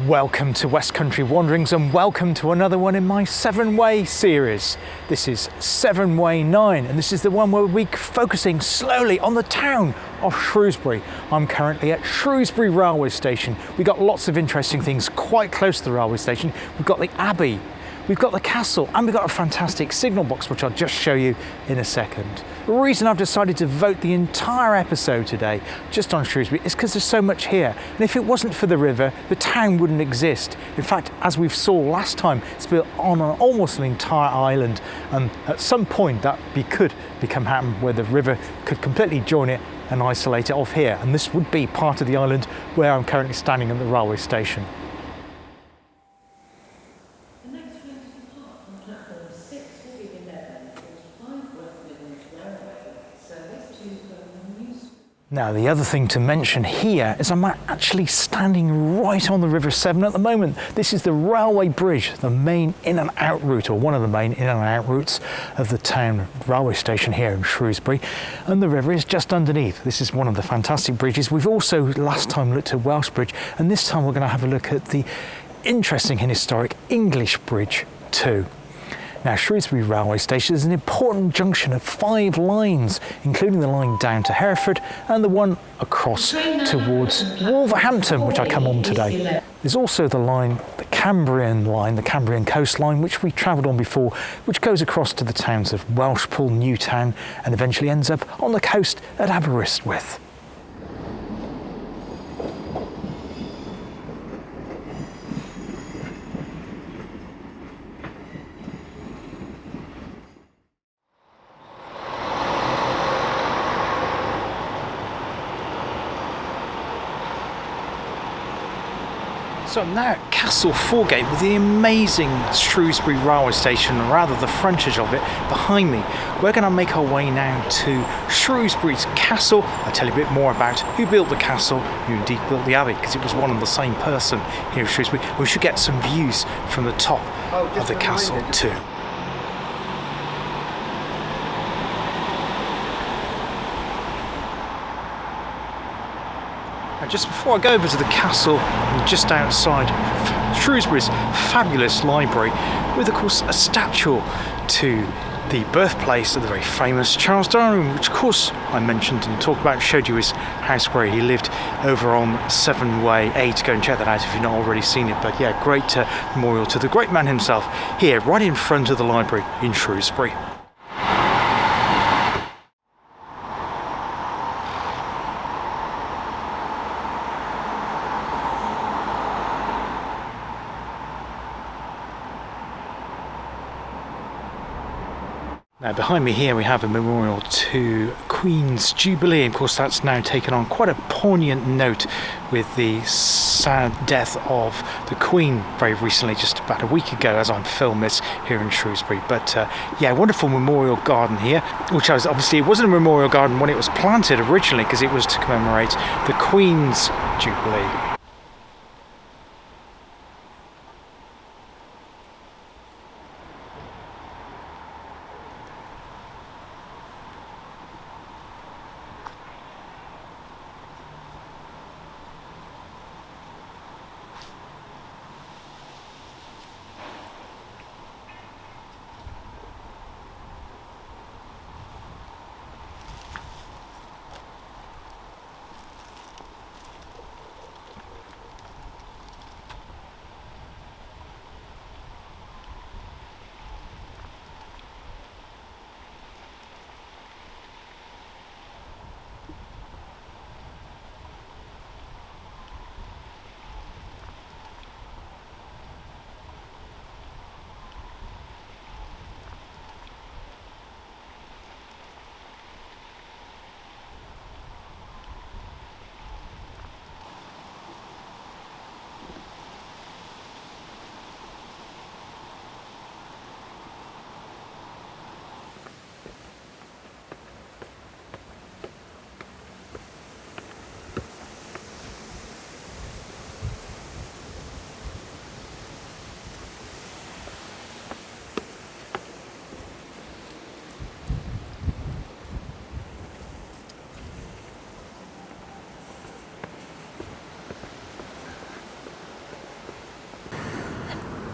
Welcome to West Country Wanderings and welcome to another one in my Severn Way series. This is Severn Way 9 and this is the one where we're focusing slowly on the town of Shrewsbury. I'm currently at Shrewsbury railway station. We've got lots of interesting things quite close to the railway station. We've got the Abbey, we've got the castle, and we've got a fantastic signal box which I'll just show you in a second. The reason I've decided to devote the entire episode today just on Shrewsbury is because there's so much here. And if it wasn't for the river, the town wouldn't exist. In fact, as we saw last time, it's built on almost an entire island. And at some point that could happen where the river could completely join it and isolate it off here. And this would be part of the island where I'm currently standing at the railway station. Now, the other thing to mention here is I'm actually standing right on the River Severn at the moment. This is the railway bridge, the main in and out route, or one of the main in and out routes of the town railway station here in Shrewsbury. And the river is just underneath. This is one of the fantastic bridges. We've also last time looked at Welsh Bridge, and this time we're going to have a look at the interesting and historic English Bridge too. Now, Shrewsbury railway station is an important junction of 5 lines, including the line down to Hereford and the one across towards Wolverhampton, which I come on today. There's also the line, the Cambrian coastline, which we travelled on before, which goes across to the towns of Welshpool, Newtown, and eventually ends up on the coast at Aberystwyth. So I'm now at Castle Foregate with the amazing Shrewsbury railway station, or rather the frontage of it, behind me. We're going to make our way now to Shrewsbury's castle. I'll tell you a bit more about who built the castle, who indeed built the Abbey, because it was one and the same person here at Shrewsbury. We should get some views from the top of the castle too. Just before I go over to the castle, I'm just outside Shrewsbury's fabulous library with, of course, a statue to the birthplace of the very famous Charles Darwin, which of course I mentioned and talked about, showed you his house where he lived over on Severn Way 8. Go and check that out if you've not already seen it. But yeah, great memorial to the great man himself here, right in front of the library in Shrewsbury. Now, behind me here we have a memorial to Queen's Jubilee. Of course, that's now taken on quite a poignant note with the sad death of the Queen very recently, just about a week ago as I'm filming this here in Shrewsbury. But yeah, wonderful memorial garden here, which obviously it wasn't a memorial garden when it was planted originally, because it was to commemorate the Queen's Jubilee.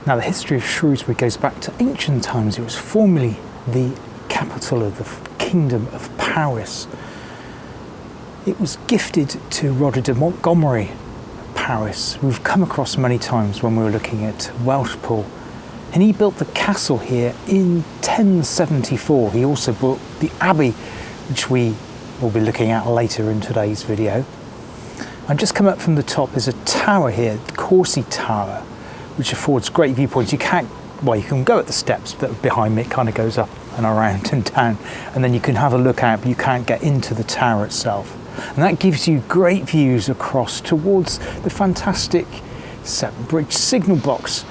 Now, the history of Shrewsbury goes back to ancient times. It was formerly the capital of the Kingdom of Paris. It was gifted to Roger de Montgomery of Paris, who we've come across many times when we were looking at Welshpool. And he built the castle here in 1074. He also built the Abbey, which we will be looking at later in today's video. I've just come up from the top. There's a tower here, the Courcy Tower, which affords great viewpoints. You can go at the steps that behind me. It kind of goes up and around and down, and then you can have a look out, but you can't get into the tower itself. And that gives you great views across towards the fantastic Severn Bridge signal box.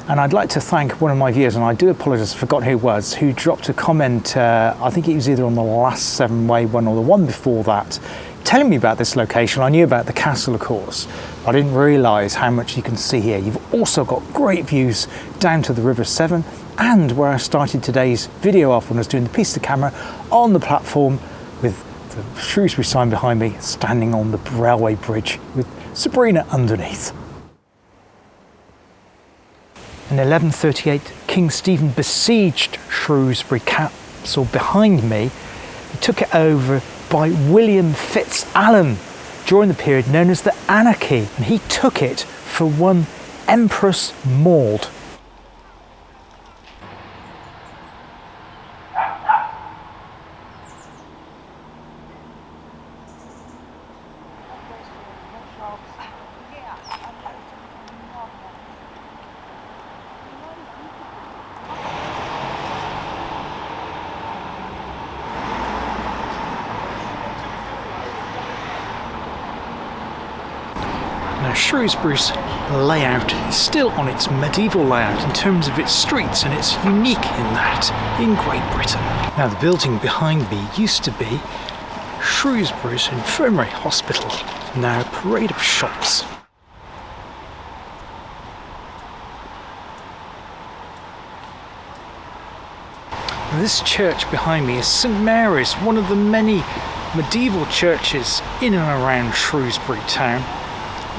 And I'd like to thank one of my viewers, and I do apologise, I forgot who it was, who dropped a comment, I think it was either on the last Severn Way one or the one before that, telling me about this location. I knew about the castle, of course. I didn't realise how much you can see here. You've also got great views down to the River Severn, and where I started today's video off when I was doing the piece to camera, on the platform with the Shrewsbury sign behind me, standing on the railway bridge with Sabrina underneath. In 1138, King Stephen besieged Shrewsbury Castle behind me. He took it over by William Fitzalan during the period known as the Anarchy, and he took it for one Empress Maud. Now, Shrewsbury's layout is still on its medieval layout in terms of its streets, and it's unique in that in Great Britain. Now, the building behind me used to be Shrewsbury's Infirmary Hospital, now a parade of shops. Now, this church behind me is St Mary's, one of the many medieval churches in and around Shrewsbury town.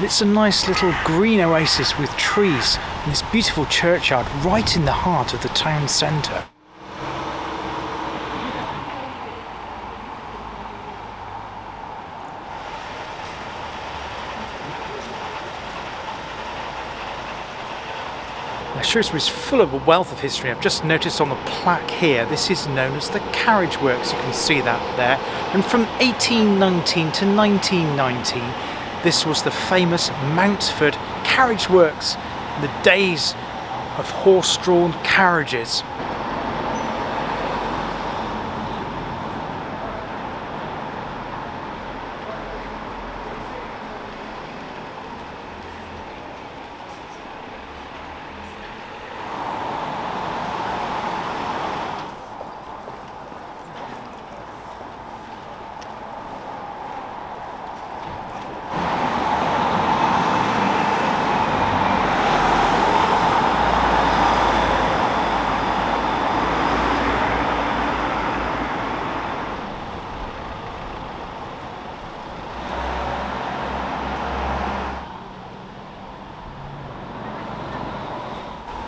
It's a nice little green oasis with trees and this beautiful churchyard right in the heart of the town centre. Now, Shrewsbury is full of a wealth of history. I've just noticed on the plaque here, this is known as the Carriage Works. You can see that there. And from 1819 to 1919, this was the famous Mountford Carriage Works, the days of horse-drawn carriages.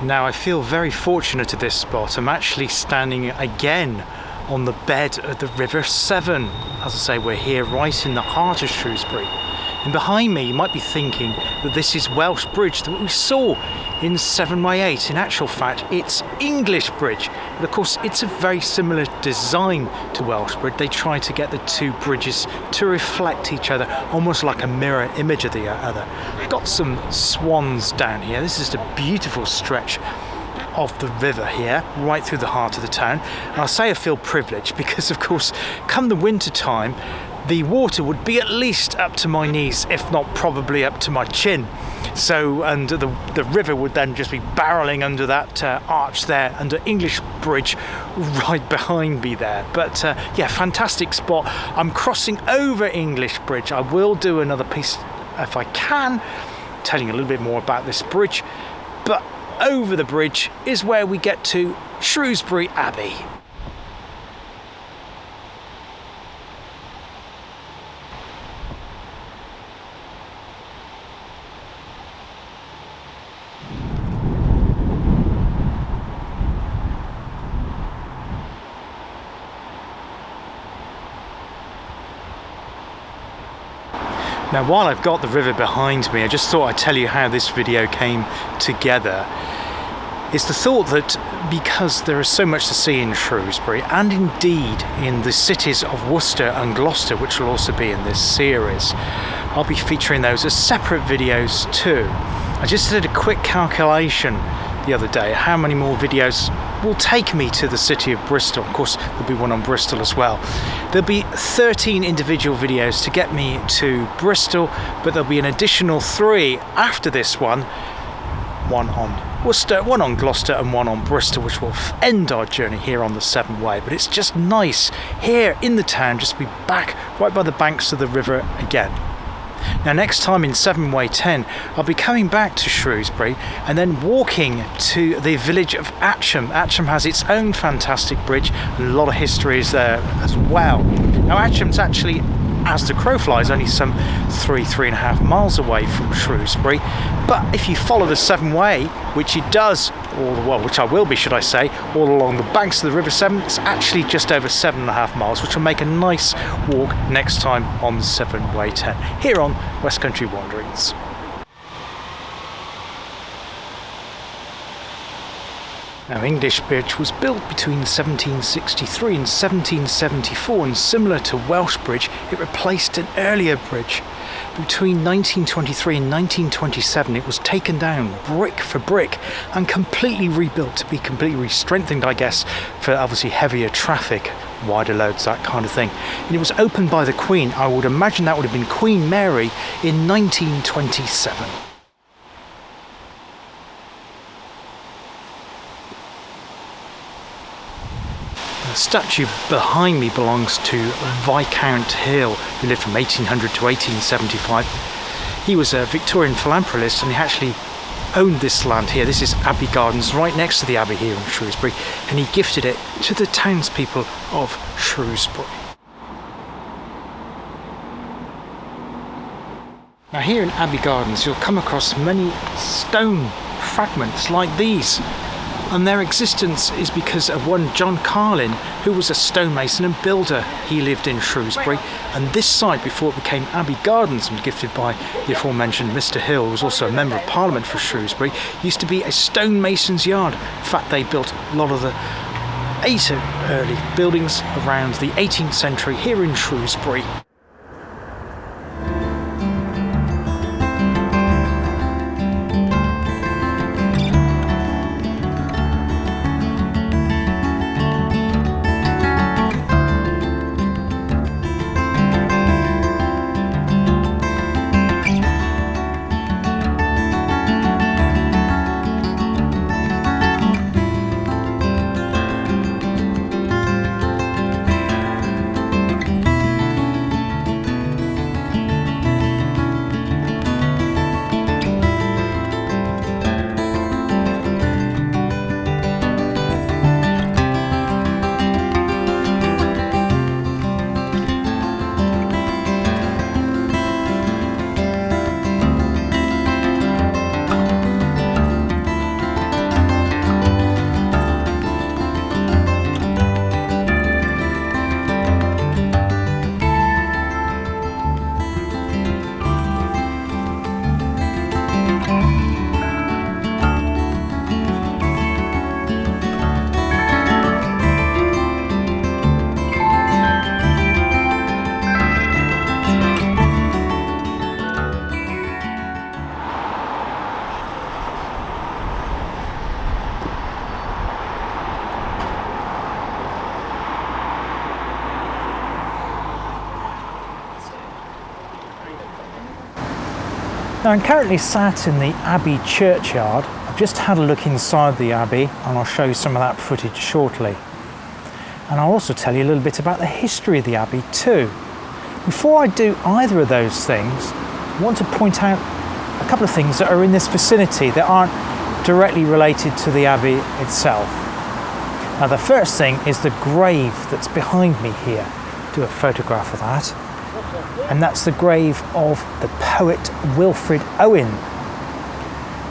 Now, I feel very fortunate at this spot. I'm actually standing again on the bed of the River Severn. As I say, we're here right in the heart of Shrewsbury. And behind me, you might be thinking that this is Welsh Bridge that we saw in Severn Way 8. In actual fact, it's English Bridge. But of course, it's a very similar design to Welsh Bridge. They try to get the two bridges to reflect each other, almost like a mirror image of the other. Got some swans down here. This is a beautiful stretch of the river here, right through the heart of the town. And I'll say I feel privileged because, of course, come the winter time, the water would be at least up to my knees, if not probably up to my chin. So, and the river would then just be barrelling under that arch there, under English Bridge, right behind me there. But yeah, fantastic spot. I'm crossing over English Bridge. I will do another piece if I can, telling you a little bit more about this bridge. But over the bridge is where we get to Shrewsbury Abbey. Now, while I've got the river behind me, I just thought I'd tell you how this video came together. It's the thought that because there is so much to see in Shrewsbury, and indeed in the cities of Worcester and Gloucester, which will also be in this series, I'll be featuring those as separate videos too. I just did a quick calculation the other day how many more videos will take me to the city of Bristol. Of course, there'll be one on Bristol as well. There'll be 13 individual videos to get me to Bristol, but there'll be an additional 3 after this one on Worcester, one on Gloucester and one on Bristol, which will end our journey here on the Severn Way. But it's just nice here in the town just to be back right by the banks of the river again. Now, next time in Severn Way 10, I'll be coming back to Shrewsbury and then walking to the village of Atcham. Atcham has its own fantastic bridge and a lot of history is there as well. Now, Atcham's actually, as the crow flies, only some 3.5 miles away from Shrewsbury. But if you follow the Severn Way, which it does, which I will be, should I say, all along the banks of the River Severn, it's actually just over 7.5 miles, which will make a nice walk next time on Severn Way 10, here on West Country Wanderings. Now, English Bridge was built between 1763 and 1774, and similar to Welsh Bridge, it replaced an earlier bridge. Between 1923 and 1927, it was taken down brick for brick and completely rebuilt to be completely re-strengthened, I guess, for obviously heavier traffic, wider loads, that kind of thing. And it was opened by the Queen. I would imagine that would have been Queen Mary in 1927. The statue behind me belongs to Viscount Hill, who lived from 1800 to 1875. He was a Victorian philanthropist and he actually owned this land here. This is Abbey Gardens, right next to the Abbey here in Shrewsbury, and he gifted it to the townspeople of Shrewsbury. Now, here in Abbey Gardens, you'll come across many stone fragments like these. And their existence is because of one John Carlin, who was a stonemason and builder. He lived in Shrewsbury, and this site, before it became Abbey Gardens and gifted by the aforementioned Mr. Hill, who was also a member of Parliament for Shrewsbury, used to be a stonemason's yard. In fact, they built a lot of the 8 early buildings around the 18th century here in Shrewsbury. Now, I'm currently sat in the Abbey churchyard. I've just had a look inside the Abbey and I'll show you some of that footage shortly. And I'll also tell you a little bit about the history of the Abbey too. Before I do either of those things, I want to point out a couple of things that are in this vicinity that aren't directly related to the Abbey itself. Now, the first thing is the grave that's behind me here. Do a photograph of that. And that's the grave of the poet Wilfred Owen.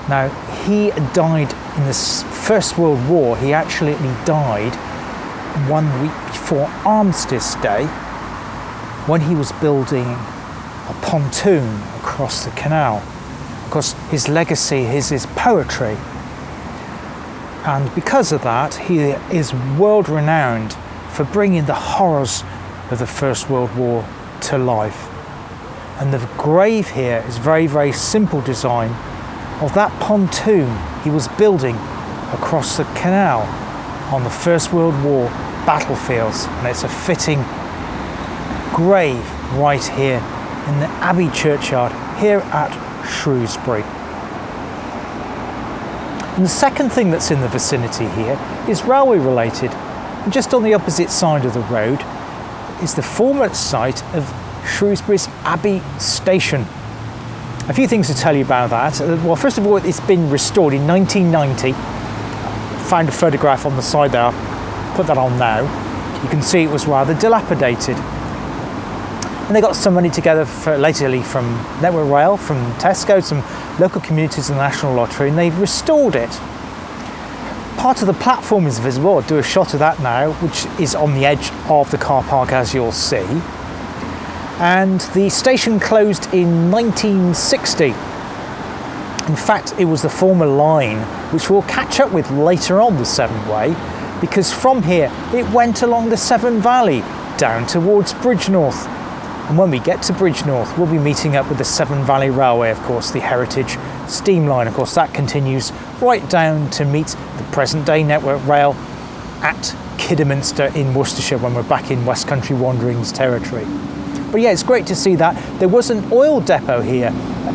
Now, he died in the First World War. He actually died 1 week before Armistice Day when he was building a pontoon across the canal. Of course, his legacy is his poetry, and because of that, he is world renowned for bringing the horrors of the First World War to life. And the grave here is very, very simple design of that pontoon he was building across the canal on the First World War battlefields, and it's a fitting grave right here in the Abbey churchyard here at Shrewsbury. And the second thing that's in the vicinity here is railway related, and just on the opposite side of the road is the former site of Shrewsbury's Abbey station. A few things to tell you about that. Well, first of all, it's been restored in 1990. Found a photograph on the side there, I'll put that on now. You can see it was rather dilapidated. And they got some money together latterly from Network Rail, from Tesco, some local communities and the National Lottery, and they've restored it. Part of the platform is visible. I'll do a shot of that now, which is on the edge of the car park, as you'll see. And the station closed in 1960. In fact, it was the former line, which we'll catch up with later on the Severn Way, because from here it went along the Severn Valley down towards Bridgnorth. And when we get to Bridgnorth, we'll be meeting up with the Severn Valley Railway, of course, the Heritage Steam Line. Of course, that continues right down to meet the present-day Network Rail at Kidderminster in Worcestershire when we're back in West Country Wanderings territory. But yeah, it's great to see that. There was an oil depot here.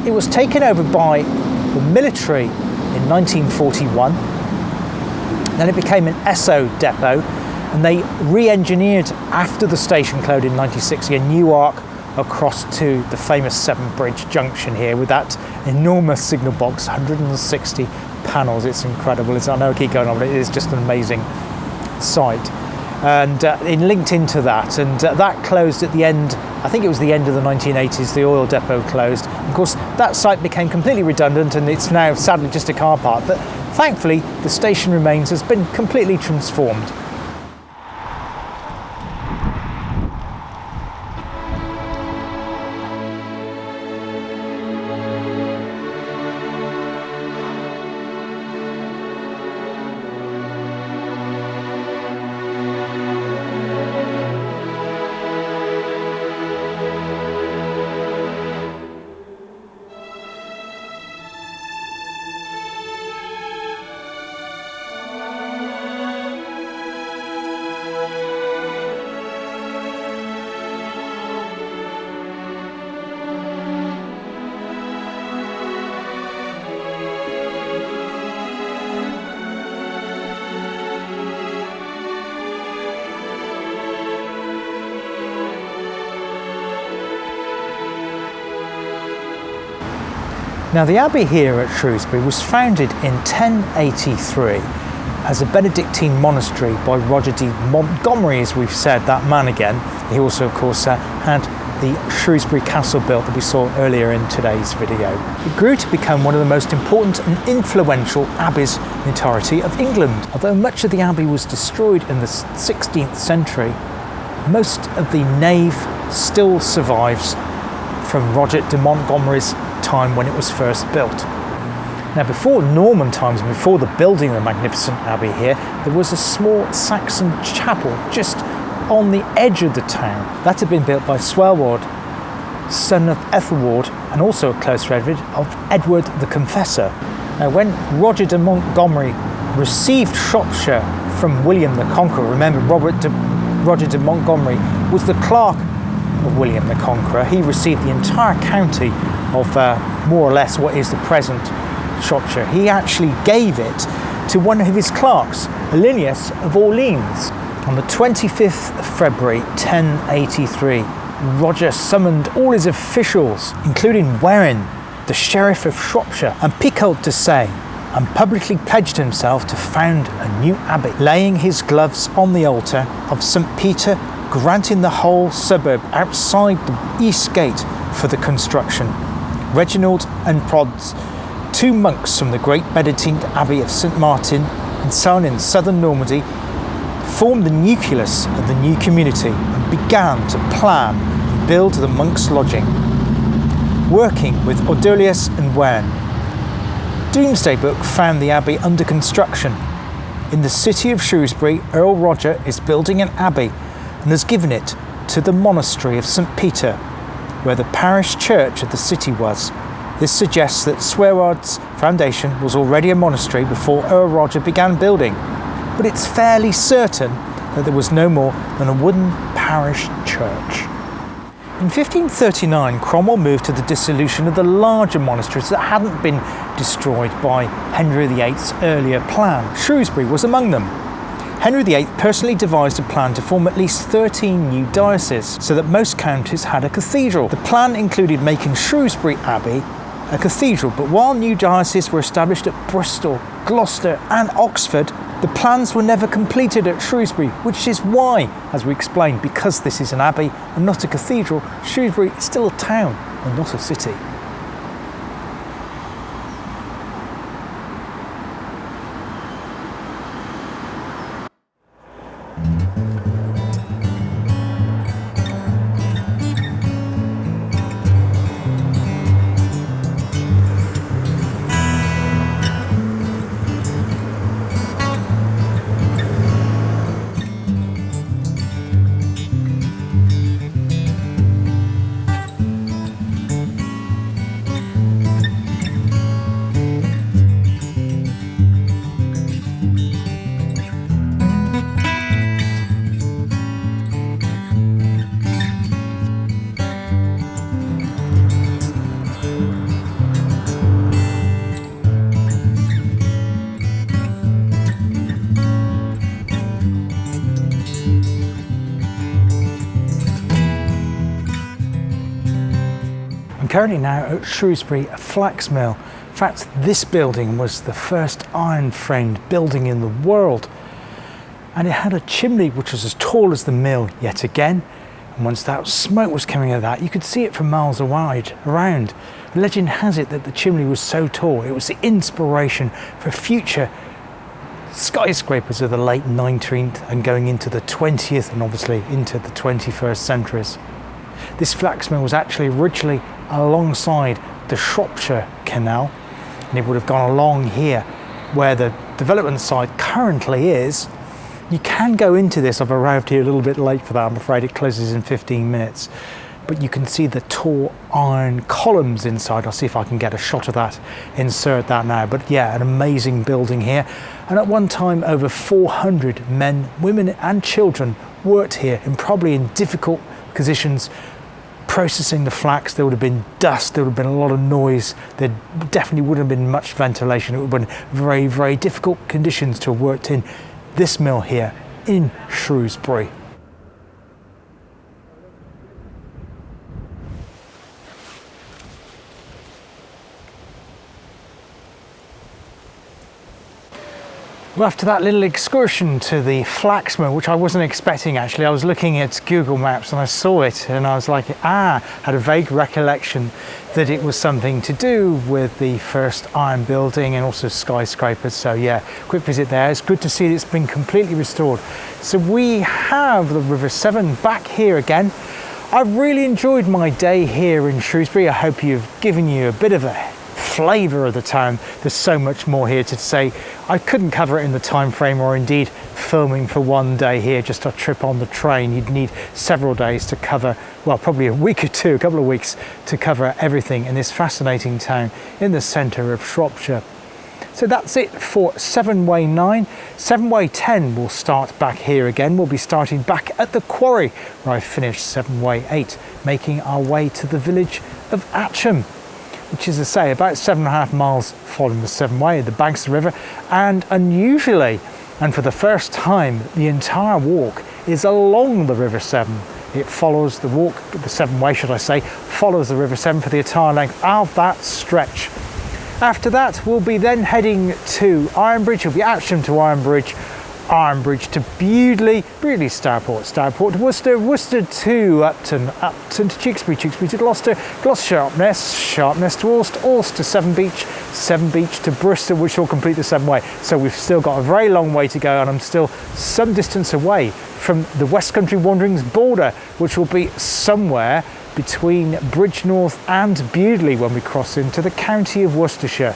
It was taken over by the military in 1941. Then it became an Esso depot, and they re-engineered after the station closed in 1960 a new arc across to the famous Severn Bridge junction here with that enormous signal box, 160 panels. It's incredible. I know I keep going on, but it is just an amazing sight. And it linked into that, and that closed at the end. I think it was the end of the 1980s. The oil depot closed. Of course, that site became completely redundant, and it's now sadly just a car park. But thankfully, the station remains, has been completely transformed. Now, the Abbey here at Shrewsbury was founded in 1083 as a Benedictine monastery by Roger de Montgomery, as we've said, that man again. He also, of course, had the Shrewsbury Castle built that we saw earlier in today's video. It grew to become one of the most important and influential abbeys in the entirety of England. Although much of the abbey was destroyed in the 16th century, most of the nave still survives from Roger de Montgomery's time when it was first built. Now, before Norman times, before the building of the magnificent abbey here, there was a small Saxon chapel just on the edge of the town. That had been built by Swelward, son of Ethelward, and also a close relative of Edward the Confessor. Now, when Roger de Montgomery received Shropshire from William the Conqueror, remember Roger de Montgomery was the clerk of William the Conqueror. He received the entire county of more or less what is the present Shropshire. He actually gave it to one of his clerks, Linnaeus of Orleans. On the 25th of February 1083, Roger summoned all his officials, including Warren, the Sheriff of Shropshire, and Picault de Say, and publicly pledged himself to found a new abbey, laying his gloves on the altar of St. Peter, granting the whole suburb outside the east gate for the construction. Reginald and Prods, two monks from the great Benedictine Abbey of St. Martin and Son in southern Normandy, formed the nucleus of the new community and began to plan and build the monks' lodging. working with Ordelius and Wern. Domesday Book found the abbey under construction. In the city of Shrewsbury, Earl Roger is building an abbey and has given it to the monastery of St Peter, where the parish church of the city was. This suggests that Swearard's foundation was already a monastery before Earl Roger began building, but it's fairly certain that there was no more than a wooden parish church. In 1539, Cromwell moved to the dissolution of the larger monasteries that hadn't been destroyed by Henry VIII's earlier plan. Shrewsbury was among them. Henry VIII personally devised a plan to form at least 13 new dioceses, so that most counties had a cathedral. The plan included making Shrewsbury Abbey a cathedral, but while new dioceses were established at Bristol, Gloucester and Oxford, the plans were never completed at Shrewsbury, which is why, as we explained, because this is an abbey and not a cathedral, Shrewsbury is still a town and not a city. Currently now at Shrewsbury Flax Mill. In fact, this building was the first iron-framed building in the world, and it had a chimney which was as tall as the mill yet again, and once that smoke was coming out of that, you could see it for miles wide around. Legend has it that the chimney was so tall it was the inspiration for future skyscrapers of the late 19th and going into the 20th and obviously into the 21st centuries. This flax mill was actually originally alongside the Shropshire Canal, and it would have gone along here where the development site currently is. You can go into this. I've arrived here a little bit late for that, I'm afraid. It closes in 15 minutes, but you can see the tall iron columns inside. I'll see if I can get a shot of that, insert that now. But yeah, an amazing building here, and at one time over 400 men, women and children worked here, and probably in difficult positions processing the flax. There would have been dust, there would have been a lot of noise, there definitely wouldn't have been much ventilation. It would have been very, very difficult conditions to have worked in this mill here in Shrewsbury. Well, after that little excursion to the flax mill, which I wasn't expecting actually, I was looking at Google Maps and I saw it and I was like, had a vague recollection that it was something to do with the first iron building and also skyscrapers. So yeah, quick visit there. It's good to see that it's been completely restored. So we have the River Severn back here again. I've really enjoyed my day here in Shrewsbury. I hope you've given you a bit of a flavour of the town. There's so much more here to say. I couldn't cover it in the time frame, or indeed filming for one day here, just a trip on the train. You'd need several days to cover, well, probably a week or two, a couple of weeks to cover everything in this fascinating town in the centre of Shropshire. So that's it for Severn Way 9. Severn Way 10 will start back here again. We'll be starting back at the quarry where I finished Severn Way 8, making our way to the village of Atcham, which is to say about 7.5 miles following the Severn Way, the banks of the river. And unusually, and for the first time, the entire walk is along the River Severn. It follows the walk, the Severn Way should I say, follows the River Severn for the entire length of that stretch. After that, we'll be then heading to Ironbridge. It'll be Atcham to Ironbridge, Ironbridge to Bewdley, Bewdley Stourport, Stourport to Worcester, Worcester to Upton, Upton to Tewkesbury, Tewkesbury to Gloucester, Gloucester Sharpness, Sharpness to Alst, Alst to Severn Beach, Severn Beach to Bristol, which will complete the Severn Way. So we've still got a very long way to go, and I'm still some distance away from the West Country Wanderings border, which will be somewhere between Bridgnorth and Bewdley when we cross into the county of Worcestershire.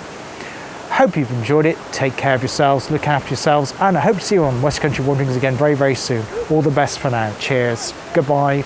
Hope you've enjoyed it. Take care of yourselves, look after yourselves, and I hope to see you on West Country Wanderings again very, very soon. All the best for now. Cheers. Goodbye.